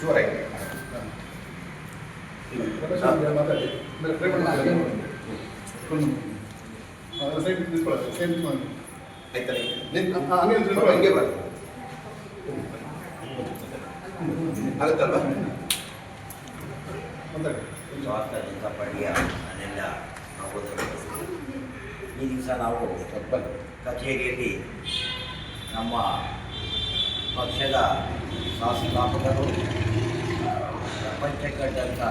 ಜೋರಾಗಿ ಹಂಗೆ ಬರ್ತದೆ ಆಗುತ್ತಲ್ವಾ? ಭಾರತೀಯ ಜನತಾ ಪಾರ್ಟಿಯ ನಾನೆಲ್ಲ ಈ ದಿವಸ ನಾವು ಕಚೇರಿಯಲ್ಲಿ ನಮ್ಮ ಪಕ್ಷದ ಶಾಸಕಾಪಕರು ಪ್ರಪಂಚ ಕಂಡಂಥ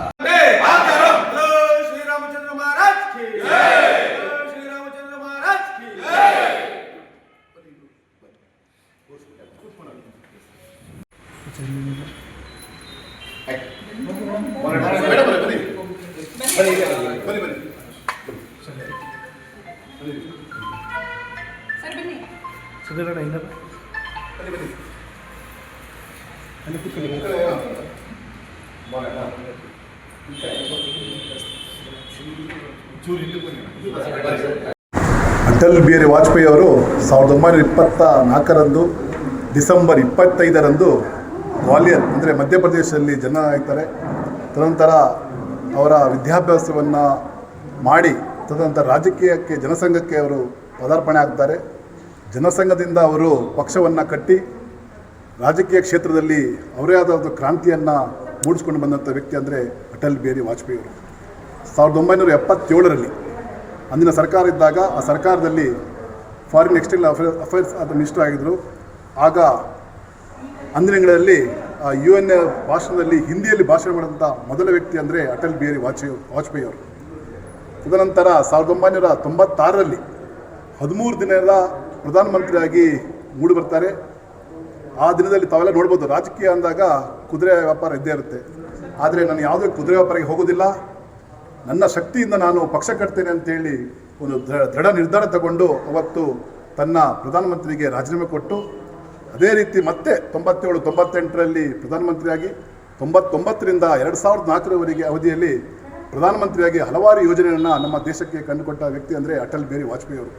ಶ್ರೀರಾಮಚಂದ್ರ ಮಹಾರಾಜ್ ಕಿ ಜೈ, ಶ್ರೀರಾಮಚಂದ್ರ ಮಹಾರಾಜ್ ಕಿ ಜೈ. ಅಟಲ್ ಬಿಹಾರಿ ವಾಜಪೇಯಿ ಅವರು 1924 ಡಿಸೆಂಬರ್ 25 ಗ್ವಾಲಿಯರ್ ಅಂದರೆ ಮಧ್ಯಪ್ರದೇಶದಲ್ಲಿ ಜನ ಆಗ್ತಾರೆ. ತದನಂತರ ಅವರ ವಿದ್ಯಾಭ್ಯಾಸವನ್ನು ಮಾಡಿ ತದನಂತರ ರಾಜಕೀಯಕ್ಕೆ ಜನಸಂಘಕ್ಕೆ ಅವರು ಪದಾರ್ಪಣೆ ಆಗ್ತಾರೆ. ಜನಸಂಘದಿಂದ ಅವರು ಪಕ್ಷವನ್ನು ಕಟ್ಟಿ ರಾಜಕೀಯ ಕ್ಷೇತ್ರದಲ್ಲಿ ಅವರೇ ಆದ ಒಂದು ಕ್ರಾಂತಿಯನ್ನು ಮೂಡಿಸ್ಕೊಂಡು ಬಂದಂಥ ವ್ಯಕ್ತಿ ಅಂದರೆ ಅಟಲ್ ಬಿಹಾರಿ ವಾಜಪೇಯಿ ಅವರು. 1977 ಅಂದಿನ ಸರ್ಕಾರ ಇದ್ದಾಗ ಆ ಸರ್ಕಾರದಲ್ಲಿ ಫಾರಿನ್ ಎಕ್ಸ್ಟರ್ನಲ್ ಅಫೇರ್ಸ್ ಆದ ಮಿನಿಸ್ಟರ್ ಆಗಿದ್ದರು. ಆಗ ಅಂದಿನ ದಿನಗಳಲ್ಲಿ UN ಭಾಷಣದಲ್ಲಿ ಹಿಂದಿಯಲ್ಲಿ ಭಾಷಣ ಮಾಡಿದಂಥ ಮೊದಲ ವ್ಯಕ್ತಿ ಅಂದರೆ ಅಟಲ್ ಬಿಹಾರಿ ವಾಜಪೇಯಿ ಅವರು. ತದನಂತರ 1996 13 ದಿನದ ಪ್ರಧಾನಮಂತ್ರಿಯಾಗಿ ಮೂಡಿಬರ್ತಾರೆ. ಆ ದಿನದಲ್ಲಿ ತಾವೆಲ್ಲ ನೋಡ್ಬೋದು, ರಾಜಕೀಯ ಅಂದಾಗ ಕುದುರೆ ವ್ಯಾಪಾರ ಇದ್ದೇ ಇರುತ್ತೆ. ಆದರೆ ನಾನು ಯಾವುದೇ ಕುದುರೆ ವ್ಯಾಪಾರಕ್ಕೆ ಹೋಗೋದಿಲ್ಲ, ನನ್ನ ಶಕ್ತಿಯಿಂದ ನಾನು ಪಕ್ಷ ಕಟ್ತೇನೆ ಅಂತೇಳಿ ಒಂದು ದೃಢ ನಿರ್ಧಾರ ತಗೊಂಡು ಅವತ್ತು ತನ್ನ ಪ್ರಧಾನಮಂತ್ರಿಗೆ ರಾಜೀನಾಮೆ ಕೊಟ್ಟು ಅದೇ ರೀತಿ ಮತ್ತೆ 97-98 ಪ್ರಧಾನಮಂತ್ರಿಯಾಗಿ 99ರಿಂದ 2004 ಅವಧಿಯಲ್ಲಿ ಪ್ರಧಾನಮಂತ್ರಿಯಾಗಿ ಹಲವಾರು ಯೋಜನೆಗಳನ್ನು ನಮ್ಮ ದೇಶಕ್ಕೆ ಕಂಡುಕೊಟ್ಟ ವ್ಯಕ್ತಿ ಅಂದರೆ ಅಟಲ್ ಬಿಹಾರಿ ವಾಜಪೇಯಿ ಅವರು.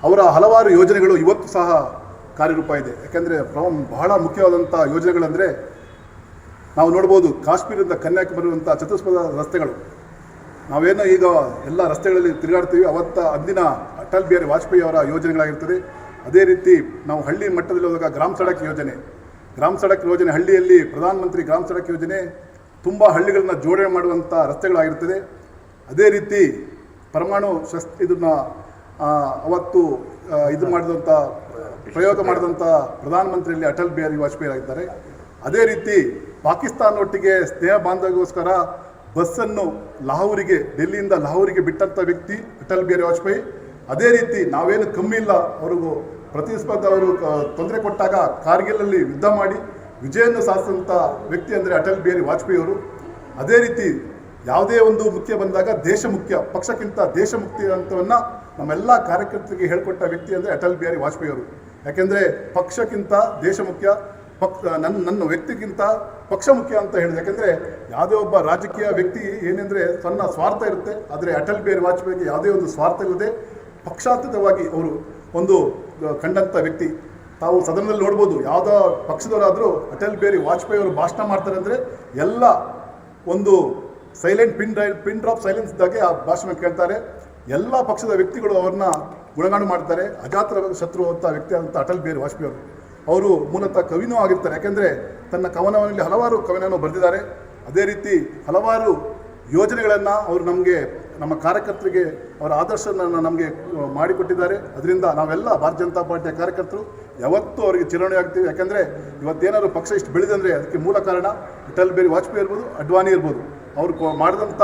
ಅವರ ಹಲವಾರು ಯೋಜನೆಗಳು ಇವತ್ತು ಸಹ ಕಾರ್ಯರೂಪ ಇದೆ. ಯಾಕೆಂದರೆ ಬಹಳ ಮುಖ್ಯವಾದಂಥ ಯೋಜನೆಗಳಂದರೆ ನಾವು ನೋಡ್ಬೋದು, ಕಾಶ್ಮೀರದಿಂದ ಕನ್ಯಾಕುಮಾರಿ ಬರುವಂಥ ಚತುಷ್ಪಥ ರಸ್ತೆಗಳು. ನಾವೇನೋ ಈಗ ಎಲ್ಲ ರಸ್ತೆಗಳಲ್ಲಿ ತಿರುಗಾಡ್ತೀವಿ, ಅಂದಿನ ಅಟಲ್ ಬಿಹಾರಿ ವಾಜಪೇಯಿ ಅವರ ಯೋಜನೆಗಳಾಗಿರ್ತದೆ. ಅದೇ ರೀತಿ ನಾವು ಹಳ್ಳಿ ಮಟ್ಟದಲ್ಲಿ ಹೋದಾಗ ಗ್ರಾಮ ಸಡಕ್ ಯೋಜನೆ ಹಳ್ಳಿಯಲ್ಲಿ ಪ್ರಧಾನಮಂತ್ರಿ ಗ್ರಾಮ ಸಡಕ್ ಯೋಜನೆ ತುಂಬ ಹಳ್ಳಿಗಳನ್ನ ಜೋಡಣೆ ಮಾಡುವಂಥ ರಸ್ತೆಗಳಾಗಿರ್ತದೆ. ಅದೇ ರೀತಿ ಪರಮಾಣು ಇದನ್ನು ಅವತ್ತು ಮಾಡಿದಂಥ ಪ್ರಯೋಗ ಮಾಡಿದಂಥ ಪ್ರಧಾನಮಂತ್ರಿಯಲ್ಲಿ ಅಟಲ್ ಬಿಹಾರಿ ವಾಜಪೇಯಿ ಆಗಿದ್ದಾರೆ. ಅದೇ ರೀತಿ ಪಾಕಿಸ್ತಾನದೊಟ್ಟಿಗೆ ಸ್ನೇಹ ಬಾಂಧವ್ಯಕ್ಕೋಸ್ಕರ ಬಸ್ಸನ್ನು ಡೆಲ್ಲಿಯಿಂದ ಲಾಹೋರಿಗೆ ಬಿಟ್ಟಂಥ ವ್ಯಕ್ತಿ ಅಟಲ್ ಬಿಹಾರಿ ವಾಜಪೇಯಿ. ಅದೇ ರೀತಿ ನಾವೇನು ಕಮ್ಮಿ ಇಲ್ಲ, ಅವ್ರಿಗೂ ಪ್ರತಿಸ್ಪರ್ಧ ಅವರು ತೊಂದರೆ ಕೊಟ್ಟಾಗ ಕಾರ್ಗಿಲಲ್ಲಿ ಯುದ್ಧ ಮಾಡಿ ವಿಜಯನ್ನು ಸಾಧಿಸಿದಂಥ ವ್ಯಕ್ತಿ ಅಂದರೆ ಅಟಲ್ ಬಿಹಾರಿ ವಾಜಪೇಯಿ ಅವರು. ಅದೇ ರೀತಿ ಯಾವುದೇ ಒಂದು ಮುಖ್ಯ ಬಂದಾಗ ದೇಶ ಮುಖ್ಯ, ಪಕ್ಷಕ್ಕಿಂತ ದೇಶ ಮುಕ್ತಿ ಅಂತವನ್ನು ನಮ್ಮೆಲ್ಲ ಕಾರ್ಯಕರ್ತರಿಗೆ ಹೇಳಿಕೊಟ್ಟ ವ್ಯಕ್ತಿ ಅಂದರೆ ಅಟಲ್ ಬಿಹಾರಿ ವಾಜಪೇಯಿ ಅವರು. ಯಾಕೆಂದರೆ ಪಕ್ಷಕ್ಕಿಂತ ದೇಶ ಮುಖ್ಯ, ನನ್ನ ವ್ಯಕ್ತಿಗಿಂತ ಪಕ್ಷ ಮುಖ್ಯ ಅಂತ ಹೇಳಿದೆ. ಯಾಕೆಂದರೆ ಯಾವುದೇ ಒಬ್ಬ ರಾಜಕೀಯ ವ್ಯಕ್ತಿ ಏನೆಂದರೆ ಸಣ್ಣ ಸ್ವಾರ್ಥ ಇರುತ್ತೆ, ಆದರೆ ಅಟಲ್ ಬಿಹಾರಿ ವಾಜಪೇಯಿಗೆ ಯಾವುದೇ ಒಂದು ಸ್ವಾರ್ಥ ಇಲ್ಲದೆ ಪಕ್ಷಾತೀತವಾಗಿ ಅವರು ಒಂದು ಕಂಡಂಥ ವ್ಯಕ್ತಿ. ತಾವು ಸದನದಲ್ಲಿ ನೋಡ್ಬೋದು, ಯಾವುದೋ ಪಕ್ಷದವರಾದರೂ ಅಟಲ್ ಬಿಹಾರಿ ವಾಜಪೇಯಿ ಅವರು ಭಾಷಣ ಮಾಡ್ತಾರೆ ಅಂದರೆ ಎಲ್ಲ ಒಂದು ಸೈಲೆಂಟ್ ಪಿನ್ ಡ್ರಾಪ್ ಸೈಲೆನ್ಸ್ ಇದ್ದಾಗೆ ಆ ಭಾಷಣ ಕೇಳ್ತಾರೆ. ಎಲ್ಲ ಪಕ್ಷದ ವ್ಯಕ್ತಿಗಳು ಅವ್ರನ್ನ ಗುಣಗಾನ ಮಾಡ್ತಾರೆ. ಅಜಾತ ಶತ್ರು ಅಂತ ವ್ಯಕ್ತಿ ಅಂತ ಅಟಲ್ ಬಿಹಾರಿ ವಾಜಪೇಯಿ ಅವರು ಮೂಲತಃ ಕವಿನೂ ಆಗಿರ್ತಾರೆ. ಯಾಕೆಂದರೆ ತನ್ನ ಕವನದಲ್ಲಿ ಹಲವಾರು ಕವನವನ್ನು ಬರೆದಿದ್ದಾರೆ. ಅದೇ ರೀತಿ ಹಲವಾರು ಯೋಜನೆಗಳನ್ನು ಅವರು ನಮ್ಮ ಕಾರ್ಯಕರ್ತರಿಗೆ ಅವರ ಆದರ್ಶವನ್ನು ನಮಗೆ ಮಾಡಿಕೊಟ್ಟಿದ್ದಾರೆ. ಅದರಿಂದ ನಾವೆಲ್ಲ ಭಾರತೀಯ ಜನತಾ ಪಾರ್ಟಿಯ ಕಾರ್ಯಕರ್ತರು ಯಾವತ್ತೂ ಅವರಿಗೆ ಚಿರಋಣಿ ಆಗ್ತೀವಿ. ಯಾಕೆಂದರೆ ಇವತ್ತೇನಾದ್ರು ಪಕ್ಷ ಇಷ್ಟು ಬೆಳೆದಂದರೆ ಅದಕ್ಕೆ ಮೂಲ ಕಾರಣ ಅಟಲ್ ಬಿಹಾರಿ ವಾಜಪೇಯಿ ಇರ್ಬೋದು, ಅಡ್ವಾಣಿ ಇರ್ಬೋದು. ಅವರು ಮಾಡಿದಂಥ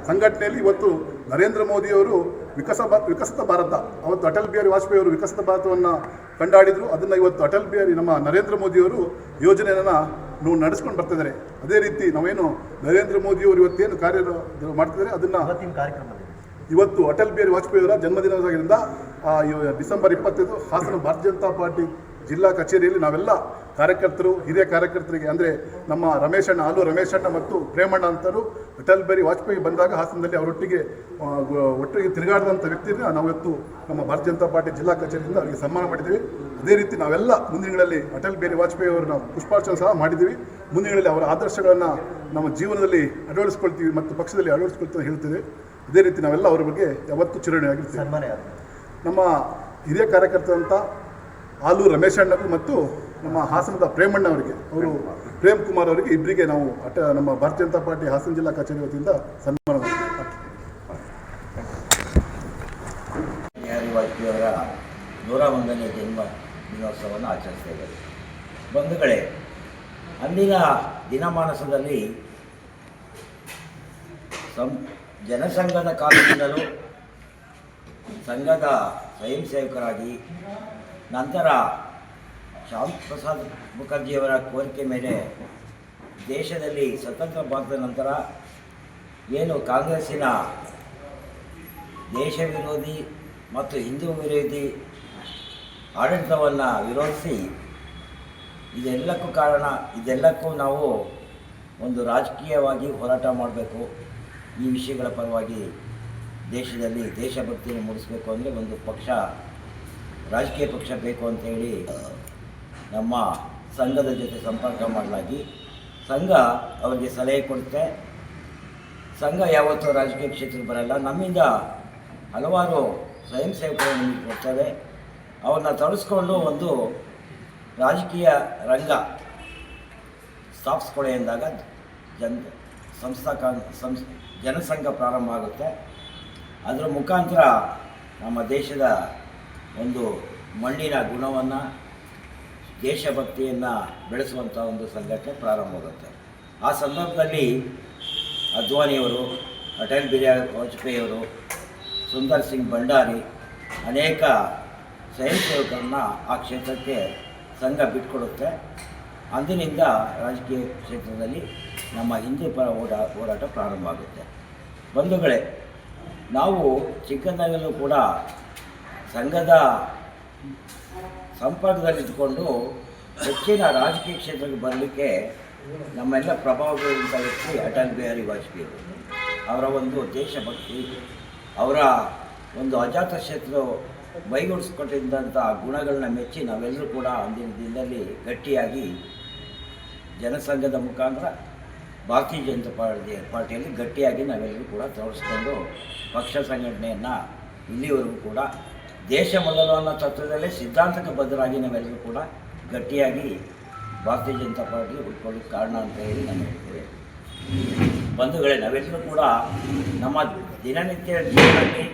ಸಂಘಟನೆಯಲ್ಲಿ ಇವತ್ತು ನರೇಂದ್ರ ಮೋದಿಯವರು ವಿಕಸಿತ ಭಾರತ, ಅವತ್ತು ಅಟಲ್ ಬಿಹಾರಿ ವಾಜಪೇಯಿ ಅವರು ವಿಕಸಿತ ಭಾರತವನ್ನು ಕಂಡುಹಿಡಿದ್ರು. ಅದನ್ನು ಇವತ್ತು ಅಟಲ್ ಬಿಹಾರಿ ನಮ್ಮ ನರೇಂದ್ರ ಮೋದಿಯವರು ಯೋಜನೆಯನ್ನು ನಡೆಸ್ಕೊಂಡು ಬರ್ತಿದ್ದಾರೆ. ಅದೇ ರೀತಿ ನಾವೇನು ನರೇಂದ್ರ ಮೋದಿಯವರು ಇವತ್ತೇನು ಕಾರ್ಯ ಮಾಡ್ತಿದ್ದಾರೆ ಅದನ್ನು ಇವತ್ತು ಅಟಲ್ ಬಿಹಾರಿ ವಾಜಪೇಯಿ ಅವರ ಜನ್ಮದಿನವಾಗಿದ್ದರಿಂದ ಡಿಸೆಂಬರ್ 25 ಹಾಸನ ಭಾರತೀಯ ಜನತಾ ಪಾರ್ಟಿ ಜಿಲ್ಲಾ ಕಚೇರಿಯಲ್ಲಿ ನಾವೆಲ್ಲ ಕಾರ್ಯಕರ್ತರು, ಹಿರಿಯ ಕಾರ್ಯಕರ್ತರಿಗೆ ಅಂದರೆ ನಮ್ಮ ಆಲು ರಮೇಶ್ ಅಣ್ಣ ಮತ್ತು ಪ್ರೇಮಣ್ಣ ಅಂತರು ಅಟಲ್ ಬಿಹಾರಿ ವಾಜಪೇಯಿ ಬಂದಾಗ ಹಾಸನದಲ್ಲಿ ಅವರೊಟ್ಟಿಗೆ ತಿರುಗಾಡಿದಂಥ ವ್ಯಕ್ತಿನ ನಾವಿವತ್ತು ನಮ್ಮ ಭಾರತೀಯ ಜನತಾ ಪಾರ್ಟಿ ಜಿಲ್ಲಾ ಕಚೇರಿಯಿಂದ ಅವರಿಗೆ ಸನ್ಮಾನ ಮಾಡಿದ್ದೀವಿ. ಅದೇ ರೀತಿ ನಾವೆಲ್ಲ ಮುಂದಿನಗಳಲ್ಲಿ ಅಟಲ್ ಬಿಹಾರಿ ವಾಜಪೇಯಿ ಅವರನ್ನ ಪುಷ್ಪಾರ್ಚನೆ ಸಹ ಮಾಡಿದ್ದೀವಿ. ಮುಂದಿನಗಳಲ್ಲಿ ಅವರ ಆದರ್ಶಗಳನ್ನು ನಮ್ಮ ಜೀವನದಲ್ಲಿ ಅಳವಡಿಸ್ಕೊಳ್ತೀವಿ ಮತ್ತು ಪಕ್ಷದಲ್ಲಿ ಅಳವಡಿಸ್ಕೊಳ್ತೀವಿ ಅಂತ ಹೇಳ್ತೇವೆ. ಇದೇ ರೀತಿ ನಾವೆಲ್ಲ ಅವರ ಬಗ್ಗೆ ಯಾವತ್ತೂ ಚಿರಋಣಿಯಾಗಿರ್ತೀವಿ. ನಮ್ಮ ಹಿರಿಯ ಕಾರ್ಯಕರ್ತರಂಥ ಆಲೂರು ರಮೇಶ್ ಅಣ್ಣಗೂ ಮತ್ತು ನಮ್ಮ ಹಾಸನದ ಪ್ರೇಮಣ್ಣ ಅವರಿಗೆ, ಅವರು ಪ್ರೇಮ್ ಕುಮಾರ್ ಅವರಿಗೆ ಇಬ್ಬರಿಗೆ ನಾವು ನಮ್ಮ ಭಾರತೀಯ ಜನತಾ ಪಾರ್ಟಿ ಹಾಸನ ಜಿಲ್ಲಾ ಕಚೇರಿ ವತಿಯಿಂದ ಸನ್ಮಾನ ಮಾಡ್ತೀವಿ. ಬಿಹಾರಿ ವಾಜಪೇಯಿ ಅವರ 101ನೇ ಜನ್ಮ ದಿನೋತ್ಸವವನ್ನು ಆಚರಿಸ್ತಾ ಇದ್ದಾರೆ. ಬಂಧುಗಳೇ, ಅಂದಿನ ದಿನಮಾನಸದಲ್ಲಿ ಜನಸಂಘದ ಕಾಲದಿಂದಲೂ ಸಂಘದ ಸ್ವಯಂ ಸೇವಕರಾಗಿ, ನಂತರ ಶ್ಯಾಮ್ ಪ್ರಸಾದ್ ಮುಖರ್ಜಿಯವರ ಕೋರಿಕೆ ಮೇಲೆ ದೇಶದಲ್ಲಿ ಸ್ವತಂತ್ರ ಭಾರತದ ನಂತರ ಏನು ಕಾಂಗ್ರೆಸ್ಸಿನ ದೇಶ ವಿರೋಧಿ ಮತ್ತು ಹಿಂದೂ ವಿರೋಧಿ ಆಡಳಿತವನ್ನು ವಿರೋಧಿಸಿ, ಇದೆಲ್ಲಕ್ಕೂ ನಾವು ಒಂದು ರಾಜಕೀಯವಾಗಿ ಹೋರಾಟ ಮಾಡಬೇಕು. ಈ ವಿಷಯಗಳ ಪರವಾಗಿ ದೇಶದಲ್ಲಿ ದೇಶಭಕ್ತಿಯನ್ನು ಮೂಡಿಸಬೇಕು ಅಂದರೆ ಒಂದು ಪಕ್ಷ, ರಾಜಕೀಯ ಪಕ್ಷ ಬೇಕು ಅಂತೇಳಿ ನಮ್ಮ ಸಂಘದ ಜೊತೆ ಸಂಪರ್ಕ ಮಾಡಲಾಗಿ ಸಂಘ ಅವರಿಗೆ ಸಲಹೆ ಕೊಡುತ್ತೆ. ಸಂಘ ಯಾವತ್ತೂ ರಾಜಕೀಯ ಕ್ಷೇತ್ರಕ್ಕೆ ಬರಲ್ಲ. ನಮ್ಮಿಂದ ಹಲವಾರು ಸ್ವಯಂ ಸೇವಕರು ನಿಮಗೆ ಕೊಡ್ತೇವೆ. ಅವ್ರನ್ನ ತೊಡಸ್ಕೊಂಡು ಒಂದು ರಾಜಕೀಯ ರಂಗ ಸ್ಥಾಪಿಸ್ಕೊಳ್ಳಿ ಎಂದಾಗ ಜನಸಂಘ ಪ್ರಾರಂಭ ಆಗುತ್ತೆ. ಅದರ ಮುಖಾಂತರ ನಮ್ಮ ದೇಶದ ಒಂದು ಮಣ್ಣಿನ ಗುಣವನ್ನು, ದೇಶಭಕ್ತಿಯನ್ನು ಬೆಳೆಸುವಂಥ ಒಂದು ಸಂಘಟನೆ ಪ್ರಾರಂಭವಾಗುತ್ತೆ. ಆ ಸಂದರ್ಭದಲ್ಲಿ ಅದ್ವಾನಿಯವರು, ಅಟಲ್ ಬಿಹಾರಿ ವಾಜಪೇಯಿಯವರು, ಸುಂದರ್ ಸಿಂಗ್ ಭಂಡಾರಿ ಅನೇಕ ಸ್ವಯಂ ಸೇವಕರನ್ನ ಆ ಕ್ಷೇತ್ರಕ್ಕೆ ಸಂಘ ಬಿಟ್ಕೊಡುತ್ತೆ. ಅಂದಿನಿಂದ ರಾಜಕೀಯ ಕ್ಷೇತ್ರದಲ್ಲಿ ನಮ್ಮ ಹಿಂದೂ ಪರ ಹೋರಾಟ ಪ್ರಾರಂಭ ಆಗುತ್ತೆ. ಬಂಧುಗಳೇ, ನಾವು ಚಿಕ್ಕಂದಾಗಲೂ ಕೂಡ ಸಂಘದ ಸಂಪರ್ಕದಲ್ಲಿದ್ದುಕೊಂಡು ಹೆಚ್ಚಿನ ರಾಜಕೀಯ ಕ್ಷೇತ್ರಕ್ಕೆ ಬರಲಿಕ್ಕೆ ನಮ್ಮೆಲ್ಲ ಪ್ರಭಾವಗಳಿಂದ ವ್ಯಕ್ತಿ ಅಟಲ್ ಬಿಹಾರಿ ವಾಜಪೇಯಿ ಅವರ ಒಂದು ದೇಶಭಕ್ತಿ, ಅವರ ಒಂದು ಅಜಾತಶತ್ರು ಮೈಗೂಡಿಸ್ಕೊಟ್ಟಿದ್ದಂಥ ಗುಣಗಳನ್ನ ಮೆಚ್ಚಿ ನಾವೆಲ್ಲರೂ ಕೂಡ ಅಂದಿನ ದಿನದಲ್ಲಿ ಗಟ್ಟಿಯಾಗಿ ಜನಸಂಘದ ಮುಖಾಂತರ ಭಾರತೀಯ ಜನತಾ ಪಾರ್ಟಿಯಲ್ಲಿ ಗಟ್ಟಿಯಾಗಿ ನಾವೆಲ್ಲರೂ ಕೂಡ ತೊಡಗಿಸ್ಕೊಂಡು ಪಕ್ಷ ಸಂಘಟನೆಯನ್ನು ಇಲ್ಲಿವರೆಗೂ ಕೂಡ ದೇಶ ಮೊದಲು ಅನ್ನೋ ತತ್ವದಲ್ಲೇ ಸಿದ್ಧಾಂತಕ್ಕೆ ಬದ್ಧರಾಗಿ ನಾವೆಲ್ಲರೂ ಕೂಡ ಗಟ್ಟಿಯಾಗಿ ಭಾರತೀಯ ಜನತಾ ಪಾರ್ಟಿ ಉಳ್ಕೊಳ್ಳೋಕ್ಕೆ ಕಾರಣ ಅಂತ ಹೇಳಿ ನಾನು ಹೇಳ್ತೇವೆ. ಬಂಧುಗಳೇ, ನಾವೆಲ್ಲರೂ ಕೂಡ ನಮ್ಮ ದಿನನಿತ್ಯ ಜೀವನದಲ್ಲಿ